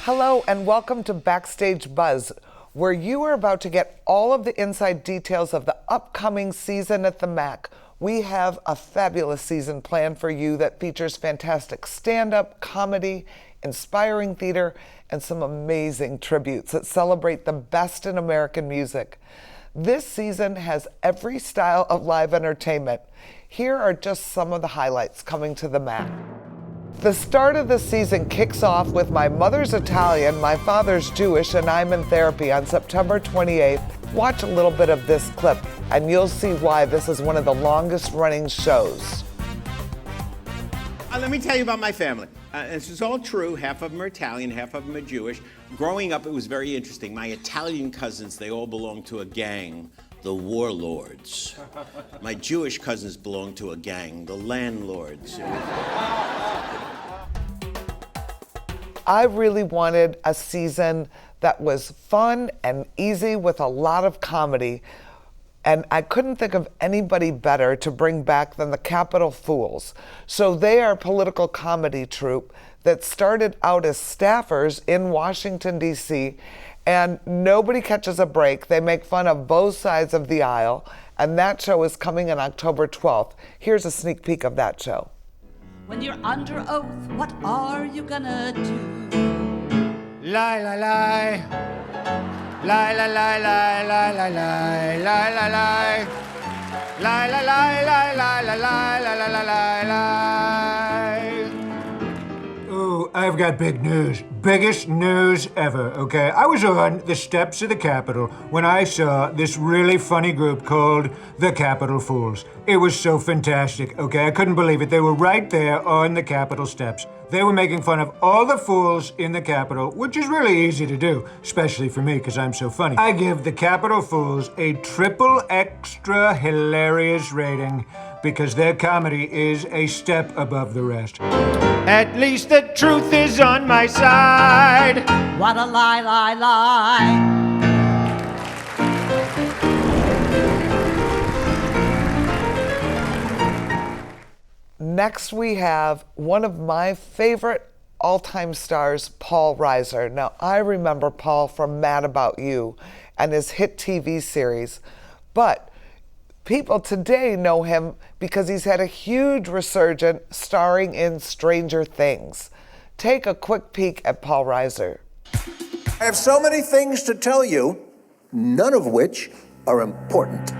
Hello and welcome to Backstage Buzz, where you are about to get all of the inside details of the upcoming season at the MAC. We have a fabulous season planned for you that features fantastic stand-up, comedy, inspiring theater, and some amazing tributes that celebrate the best in American music. This season has every style of live entertainment. Here are just some of the highlights coming to the MAC. The start of the season kicks off with My Mother's Italian, My Father's Jewish, and I'm in Therapy on September 28th. Watch a little bit of this clip and you'll see why this is one of the longest running shows. Let me tell you about my family. This is all true. Half of them are Italian, half of them are Jewish. Growing up, it was very interesting. My Italian cousins, they all belonged to a gang, the Warlords. My Jewish cousins belonged to a gang, the Landlords. I really wanted a season that was fun and easy with a lot of comedy, and I couldn't think of anybody better to bring back than the Capitol Fools. So they are a political comedy troupe that started out as staffers in Washington, D.C., and nobody catches a break. They make fun of both sides of the aisle, and that show is coming on October 12th. Here's a sneak peek of that show. When you're under oath, what are you gonna do? Lie, lie, lie. Lie, lie, lie, lie, lie, lie, lie, lie, lie, lie. Lie, lie, lie, lie, lie, lie, lie, lie, lie, lie, lie. Ooh, I've got big news. Biggest news ever, okay? I was on the steps of the Capitol when I saw this really funny group called the Capitol Fools. It was so fantastic, okay? I couldn't believe it. They were right there on the Capitol steps. They were making fun of all the fools in the Capitol, which is really easy to do, especially for me because I'm so funny. I give the Capitol Fools a triple extra hilarious rating because their comedy is a step above the rest. At least the truth is on my side. What a lie, lie, lie. Next we have one of my favorite all-time stars, Paul Reiser. Now, I remember Paul from Mad About You and his hit TV series, but people today know him because he's had a huge resurgence starring in Stranger Things. Take a quick peek at Paul Reiser. I have so many things to tell you, none of which are important.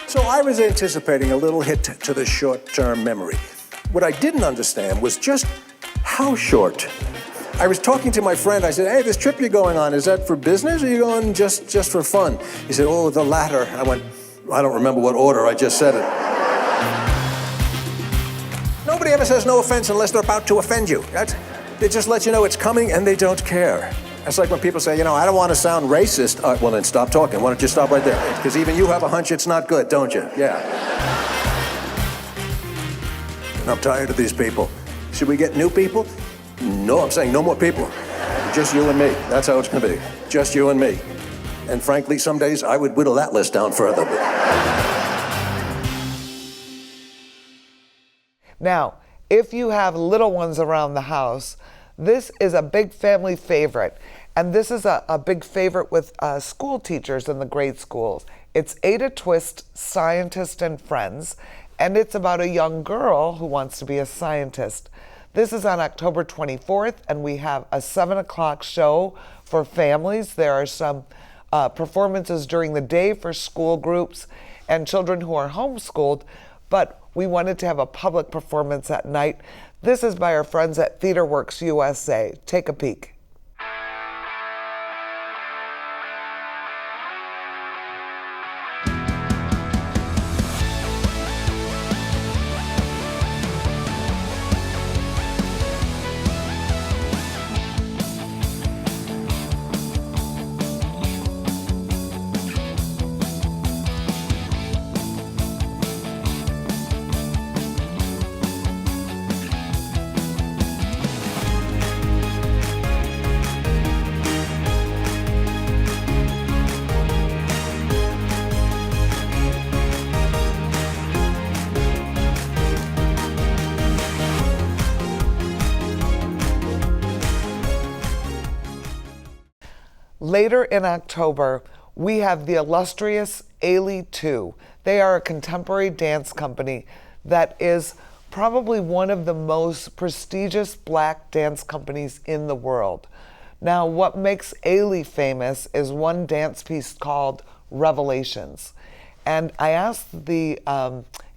So I was anticipating a little hit to the short-term memory. What I didn't understand was just how short. I was talking to my friend. I said, hey, this trip you're going on, is that for business or are you going just for fun? He said, oh, the latter. I went, I don't remember what order, I just said it. Nobody ever says no offense unless they're about to offend you. They just let you know it's coming and they don't care. It's like when people say, I don't want to sound racist. Well, then stop talking. Why don't you stop right there? Because even you have a hunch it's not good, don't you? Yeah. I'm tired of these people. Should we get new people? No, I'm saying no more people. Just you and me. That's how it's going to be. Just you and me. And frankly, some days I would whittle that list down further. Now, if you have little ones around the house, this is a big family favorite. And this is a big favorite with school teachers in the grade schools. It's Ada Twist, Scientist and Friends, and it's about a young girl who wants to be a scientist. This is on October 24th, and we have a 7 o'clock show for families. There are some performances during the day for school groups and children who are homeschooled, but we wanted to have a public performance at night. This is by our friends at TheaterWorks USA. Take a peek. Later in October, we have the illustrious MAC 2. They are a contemporary dance company that is probably one of the most prestigious black dance companies in the world. Now, what makes MAC famous is one dance piece called Revelations. And I asked the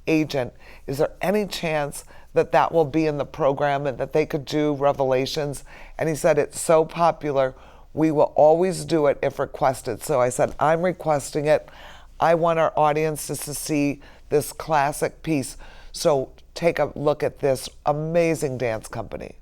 agent, is there any chance that that will be in the program and that they could do Revelations? And he said, it's so popular, we will always do it if requested. So I said, I'm requesting it. I want our audiences to see this classic piece. So take a look at this amazing dance company.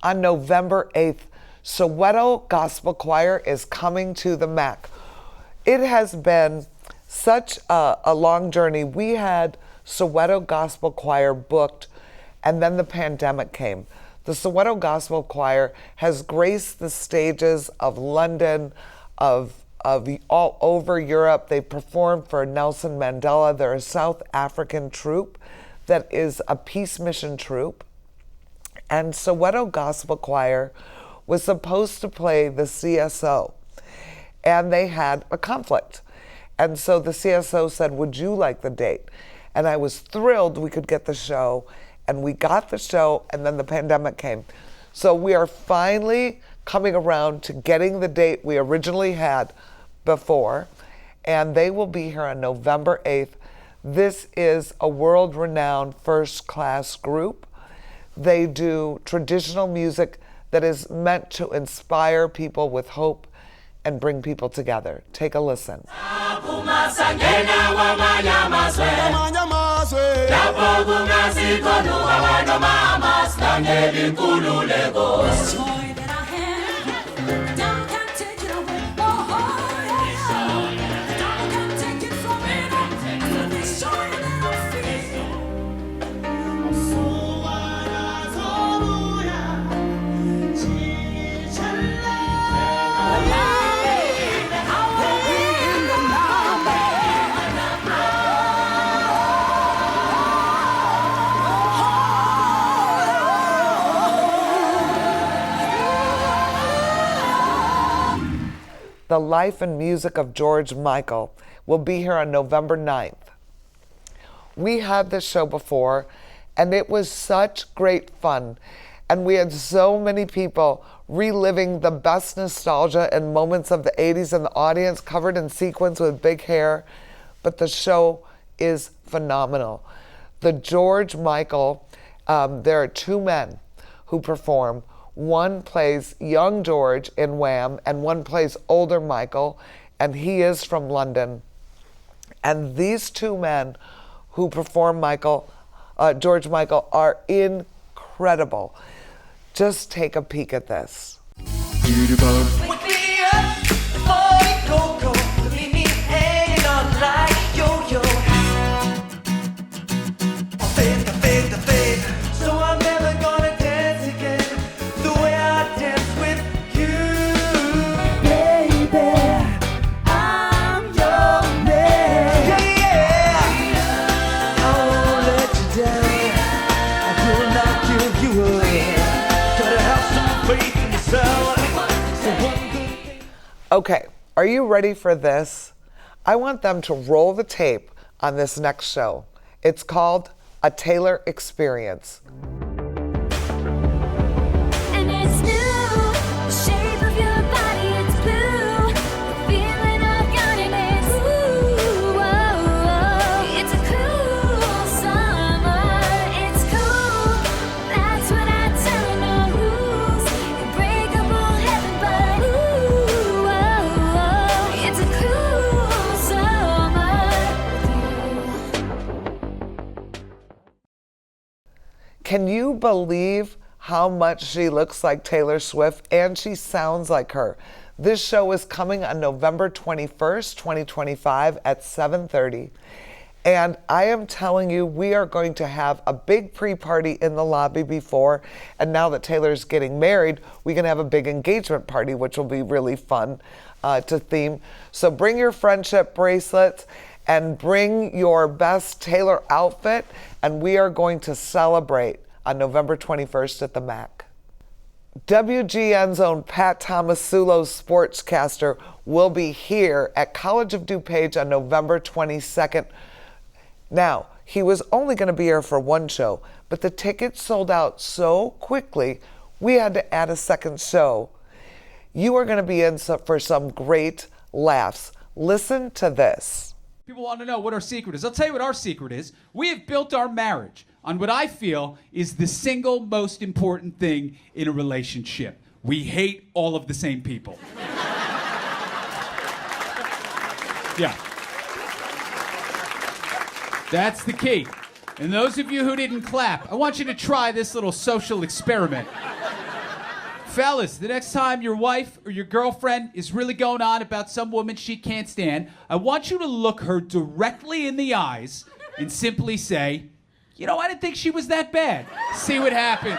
On November 8th, Soweto Gospel Choir is coming to the MAC. It has been such a long journey. We had Soweto Gospel Choir booked, and then the pandemic came. The Soweto Gospel Choir has graced the stages of London, of all over Europe. They performed for Nelson Mandela. They're a South African troupe that is a peace mission troupe. And Soweto Gospel Choir was supposed to play the CSO, and they had a conflict. And so the CSO said, would you like the date? And I was thrilled we could get the show, and we got the show, and then the pandemic came. So we are finally coming around to getting the date we originally had before, and they will be here on November 8th. This is a world-renowned first-class group. They do traditional music that is meant to inspire people with hope and bring people together. Take a listen. The Life and Music of George Michael will be here on November 9th. We had this show before, and it was such great fun. And we had so many people reliving the best nostalgia and moments of the 80s, and the audience covered in sequins with big hair. But the show is phenomenal. The George Michael, there are two men who perform. One plays young George in Wham, and one plays older Michael, and he is from London. And these two men who perform George Michael are incredible. Just take a peek at this. Okay, are you ready for this? I want them to roll the tape on this next show. It's called A Taylor Experience. And it's new, the shape of your body, it's blue, the feeling I've got it is ooh. believe how much she looks like Taylor Swift and she sounds like her? This show is coming on November 21st, 2025 at 7:30. And I am telling you, we are going to have a big pre-party in the lobby before. And now that Taylor's getting married, we can have a big engagement party, which will be really fun to theme. So bring your friendship bracelets and bring your best Taylor outfit. And we are going to celebrate on November 21st at the MAC. WGN's own Pat Tomasulo, sportscaster, will be here at College of DuPage on November 22nd. Now, he was only going to be here for one show, but the tickets sold out so quickly, we had to add a second show. You are going to be in for some great laughs. Listen to this. People want to know what our secret is. I'll tell you what our secret is. We have built our marriage on what I feel is the single most important thing in a relationship. We hate all of the same people. Yeah. That's the key. And those of you who didn't clap, I want you to try this little social experiment. Fellas, the next time your wife or your girlfriend is really going on about some woman she can't stand, I want you to look her directly in the eyes and simply say, you know, I didn't think she was that bad. See what happens.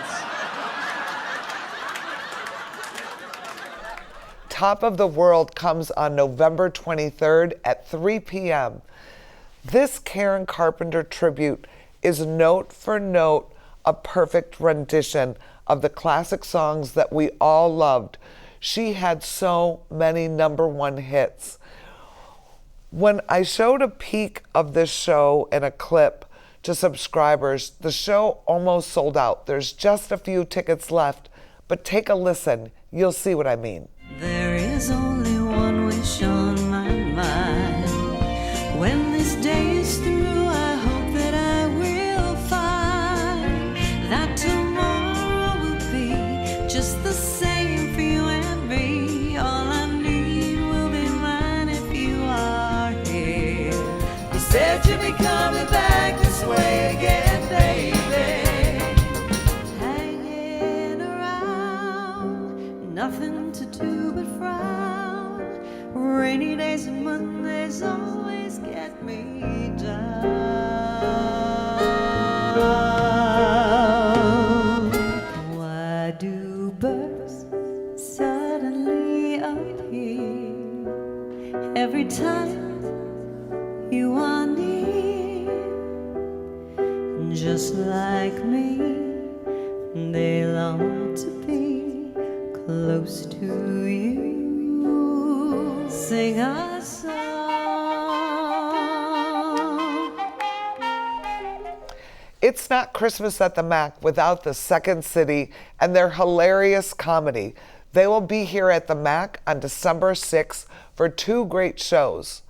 Top of the World comes on November 23rd at 3 p.m. This Karen Carpenter tribute is note for note a perfect rendition of the classic songs that we all loved. She had so many #1 hits. When I showed a peek of this show in a clip to subscribers, the show almost sold out. There's just a few tickets left, but take a listen. You'll see what I mean. There is only one wish on my mind. When this day is through, I hope that I will find that tomorrow will be just the same for you and me. All I need will be mine if you are here. You said you'd be coming back this way again, baby. Hanging around, nothing to do but frown. Rainy days and Mondays always get me down. Why do birds suddenly appear every time you are near? Just like me, they long to be close to you. Sing a song. It's not Christmas at the MAC without the Second City and their hilarious comedy. They will be here at the MAC on December 6th for 2 great shows.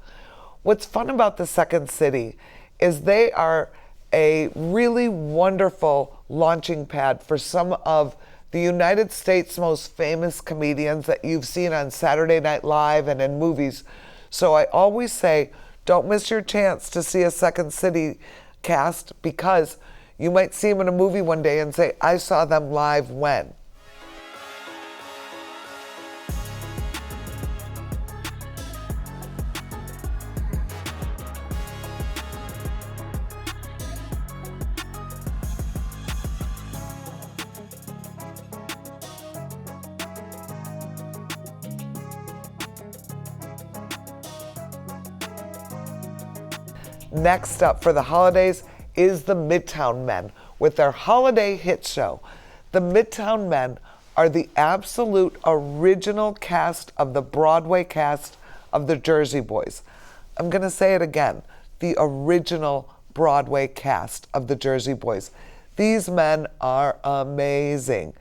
What's fun about the Second City is they are a really wonderful launching pad for some of the United States' most famous comedians that you've seen on Saturday Night Live and in movies. So I always say, don't miss your chance to see a Second City cast, because you might see them in a movie one day and say, I saw them live when. Next up for the holidays is the Midtown Men with their holiday hit show. The Midtown Men are the absolute original cast of the Broadway cast of the Jersey Boys. I'm going to say it again, the original Broadway cast of the Jersey Boys. These men are amazing.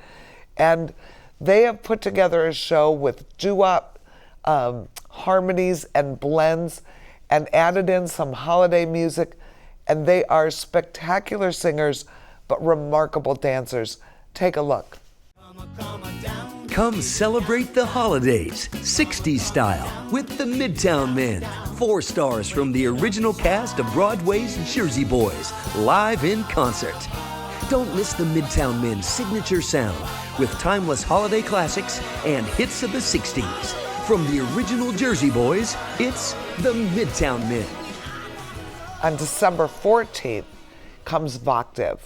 And they have put together a show with doo-wop harmonies and blends, and added in some holiday music, and they are spectacular singers, but remarkable dancers. Take a look. Come celebrate the holidays, 60s style, with the Midtown Men. 4 stars from the original cast of Broadway's Jersey Boys, live in concert. Don't miss the Midtown Men's signature sound with timeless holiday classics and hits of the 60s. From the original Jersey Boys, it's the Midtown Men. On December 14th comes Voctiv.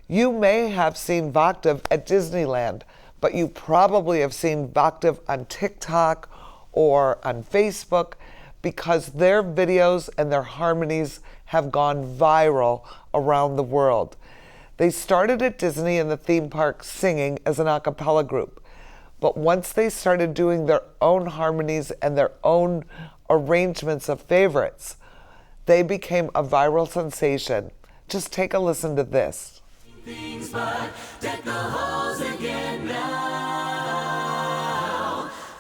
You may have seen Voctiv at Disneyland, but you probably have seen Voctiv on TikTok or on Facebook because their videos and their harmonies have gone viral around the world. They started at Disney in the theme park singing as an a cappella group, but once they started doing their own harmonies and their own arrangements of favorites, they became a viral sensation. Just take a listen to this. Things but deck the halls again now,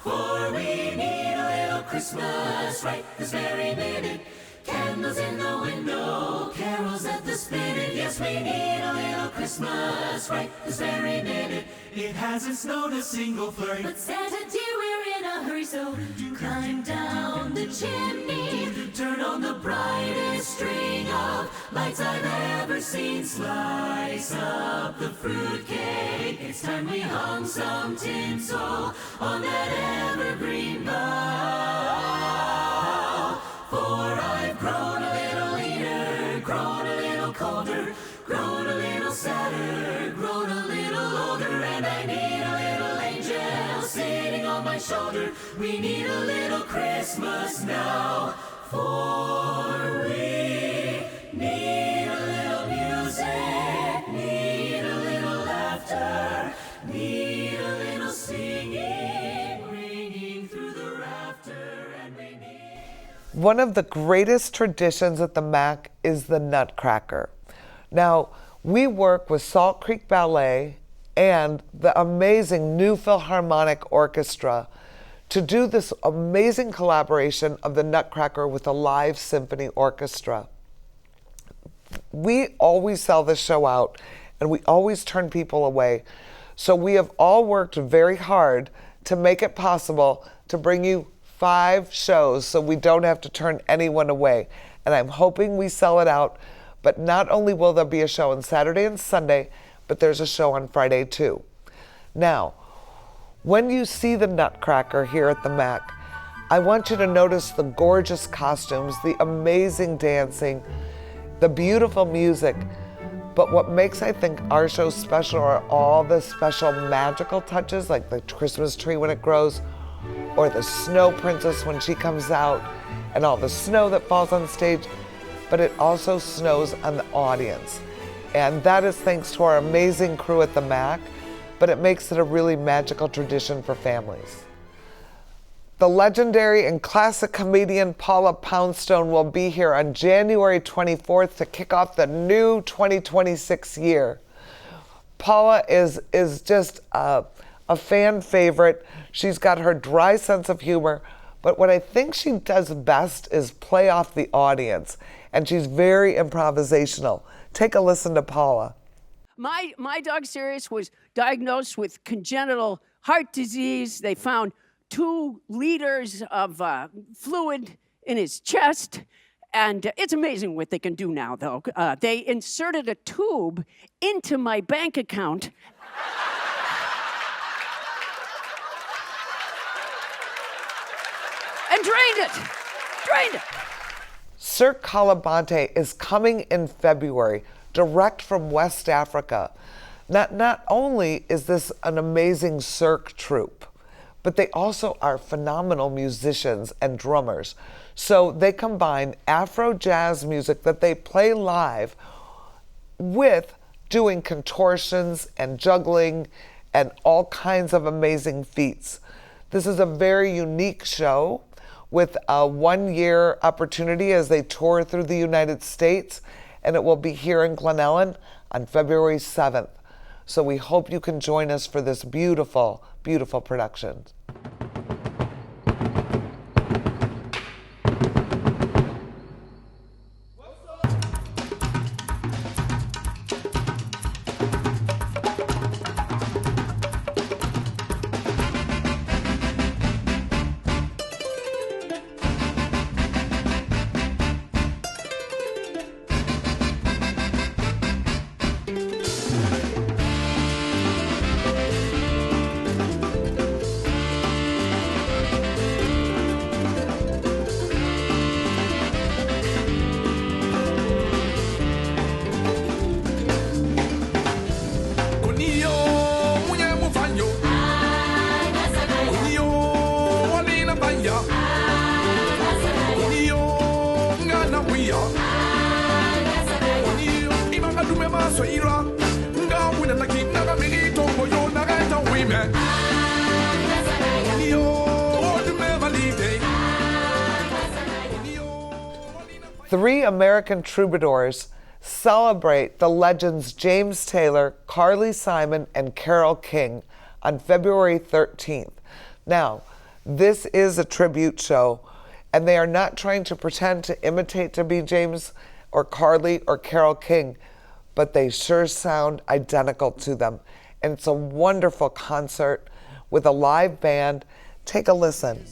for we need a little Christmas right this very minute. Candles in the window, carols at the spinet. Yes, we need a little Christmas right this very minute. It hasn't snowed a single flurry, But Santa dear, we're in a hurry, so climb down the chimney. turn on the brightest string of lights I've ever seen. Slice up the fruitcake. It's time we hung some tinsel on that evergreen bough. For I've grown a little leaner, grown a little colder, grown a little sadder, grown a little older, and I need a little angel sitting on my shoulder. We need a little Christmas now, for we need a little music, need a little laughter, need a little singing, ringing through the rafter, and we need... One of the greatest traditions at the MAC is the Nutcracker. Now, we work with Salt Creek Ballet and the amazing New Philharmonic Orchestra to do this amazing collaboration of the Nutcracker with a live symphony orchestra. We always sell this show out and we always turn people away. So we have all worked very hard to make it possible to bring you 5 shows so we don't have to turn anyone away. And I'm hoping we sell it out, but not only will there be a show on Saturday and Sunday, but there's a show on Friday too. Now, when you see the Nutcracker here at the MAC, I want you to notice the gorgeous costumes, the amazing dancing, the beautiful music. But what makes, I think, our show special are all the special magical touches, like the Christmas tree when it grows, or the snow princess when she comes out, and all the snow that falls on stage. But it also snows on the audience. And that is thanks to our amazing crew at the MAC, but it makes it a really magical tradition for families. The legendary and classic comedian Paula Poundstone will be here on January 24th to kick off the new 2026 year. Paula is just a fan favorite. She's got her dry sense of humor, but what I think she does best is play off the audience, and she's very improvisational. Take a listen to Paula. My dog Sirius was diagnosed with congenital heart disease. They found 2 liters of fluid in his chest. And it's amazing what they can do now, though. They inserted a tube into my bank account. And drained it. Cirque Calabante is coming in February, direct from West Africa. Not only is this an amazing Cirque troupe, but they also are phenomenal musicians and drummers. So they combine Afro jazz music that they play live with doing contortions and juggling and all kinds of amazing feats. This is a very unique show with a 1-year opportunity as they tour through the United States, and it will be here in Glen Ellen on February 7th. So we hope you can join us for this beautiful, beautiful production. Three American troubadours celebrate the legends James Taylor, Carly Simon, and Carole King on February 13th. Now, this is a tribute show, and they are not trying to pretend to imitate to be James or Carly or Carole King, but they sure sound identical to them. And it's a wonderful concert with a live band. Take a listen.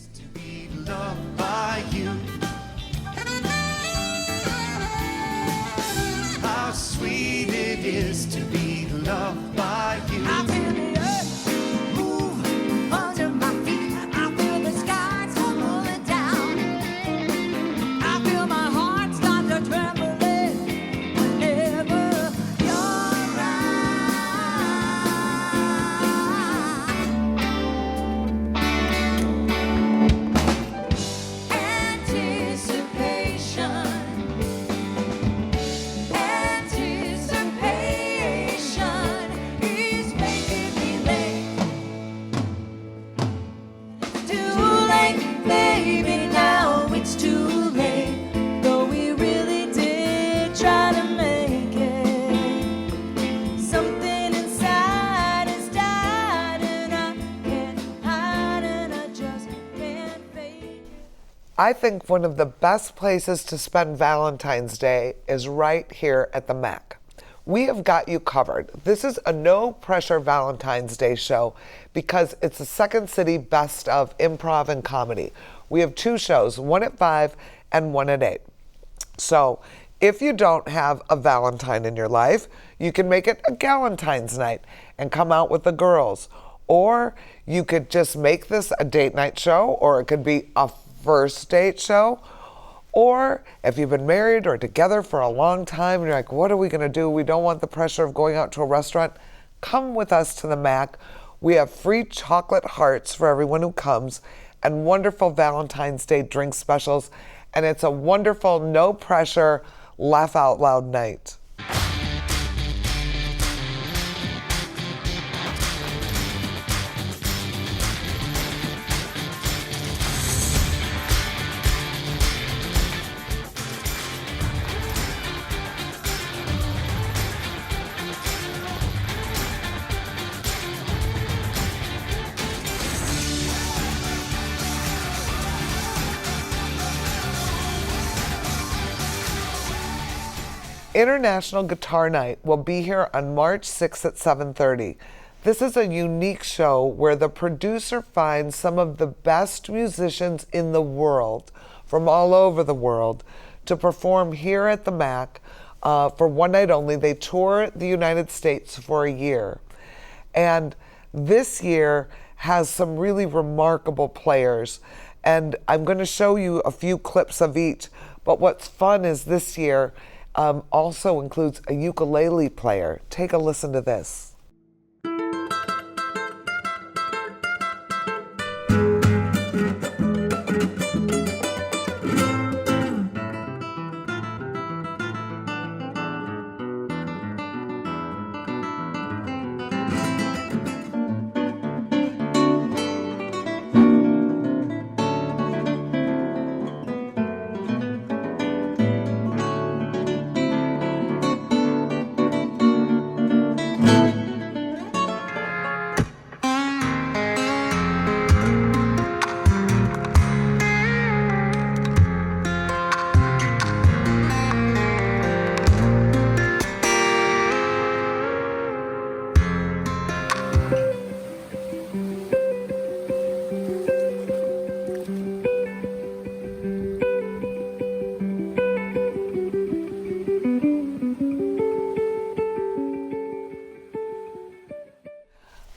How sweet it is to be loved by you. I feel the earth move under my feet. I feel the skies come rolling down. I feel my heart start to tremble whenever you're around. Anticipation. I think one of the best places to spend Valentine's Day is right here at the MAC. We have got you covered. This is a no-pressure Valentine's Day show because it's the Second City Best of Improv and Comedy. We have two shows, one at 5 and one at 8. So if you don't have a Valentine in your life, you can make it a Galentine's night and come out with the girls. Or you could just make this a date night show, or it could be a first date show. Or if you've been married or together for a long time and you're like, what are we going to do? We don't want the pressure of going out to a restaurant. Come with us to the MAC. We have free chocolate hearts for everyone who comes and wonderful Valentine's Day drink specials. And it's a wonderful, no pressure, laugh out loud night. International Guitar Night will be here on March 6th at 7:30. This is a unique show where the producer finds some of the best musicians in the world, from all over the world, to perform here at the MAC for one night only. They tour the United States for a year. And this year has some really remarkable players. And I'm going to show you a few clips of each. But what's fun is this year also includes a ukulele player. Take a listen to this.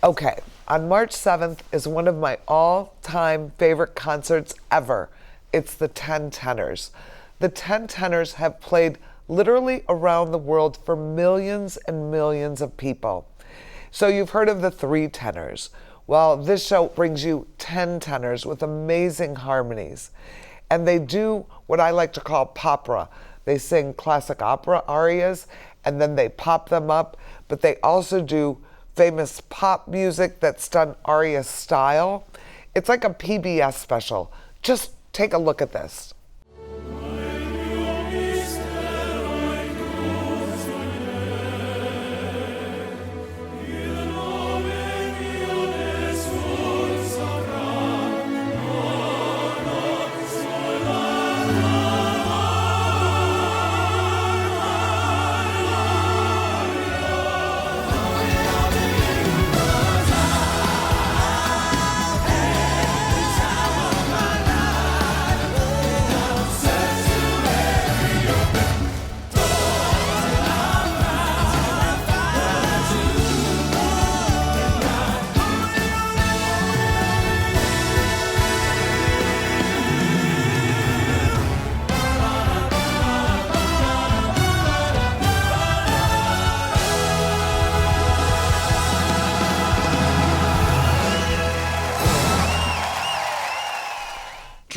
Okay, on March 7th is one of my all-time favorite concerts ever. It's the 10 Tenors. The 10 Tenors have played literally around the world for millions and millions of people. So you've heard of the 3 tenors. Well, this show brings you 10 tenors with amazing harmonies. And they do what I like to call popera. They sing classic opera arias, and then they pop them up, but they also do famous pop music that's done aria style. It's like a PBS special. Just take a look at this.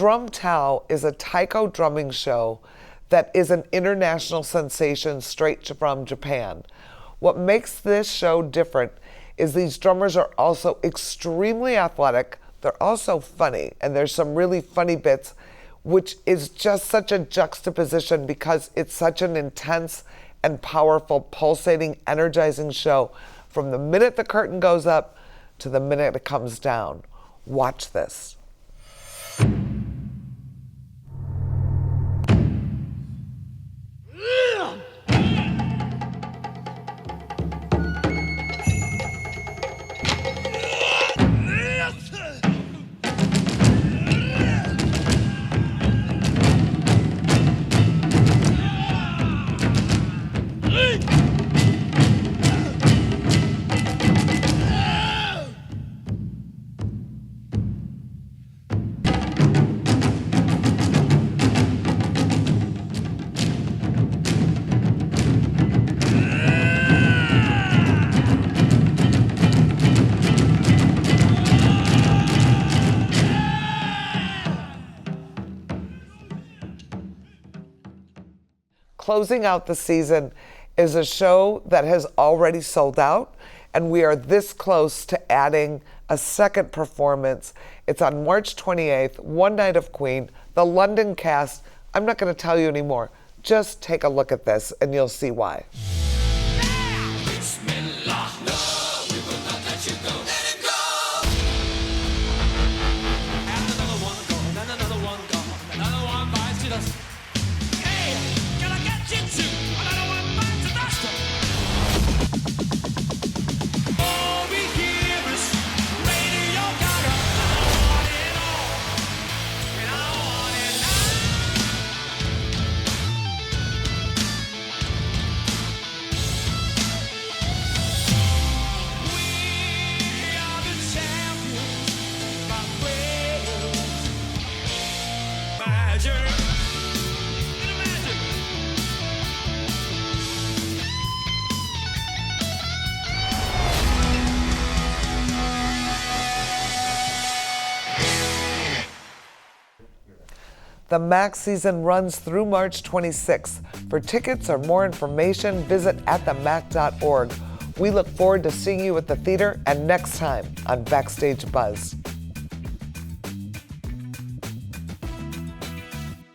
Drum Tao is a taiko drumming show that is an international sensation straight from Japan. What makes this show different is these drummers are also extremely athletic, they're also funny, and there's some really funny bits, which is just such a juxtaposition because it's such an intense and powerful, pulsating, energizing show from the minute the curtain goes up to the minute it comes down. Watch this. Closing out the season is a show that has already sold out, and we are this close to adding a second performance. It's on March 28th, One Night of Queen, the London cast. I'm not going to tell you anymore. Just take a look at this and you'll see why. The MAC season runs through March 26th. For tickets or more information, visit atthemac.org. We look forward to seeing you at the theater and next time on Backstage Buzz.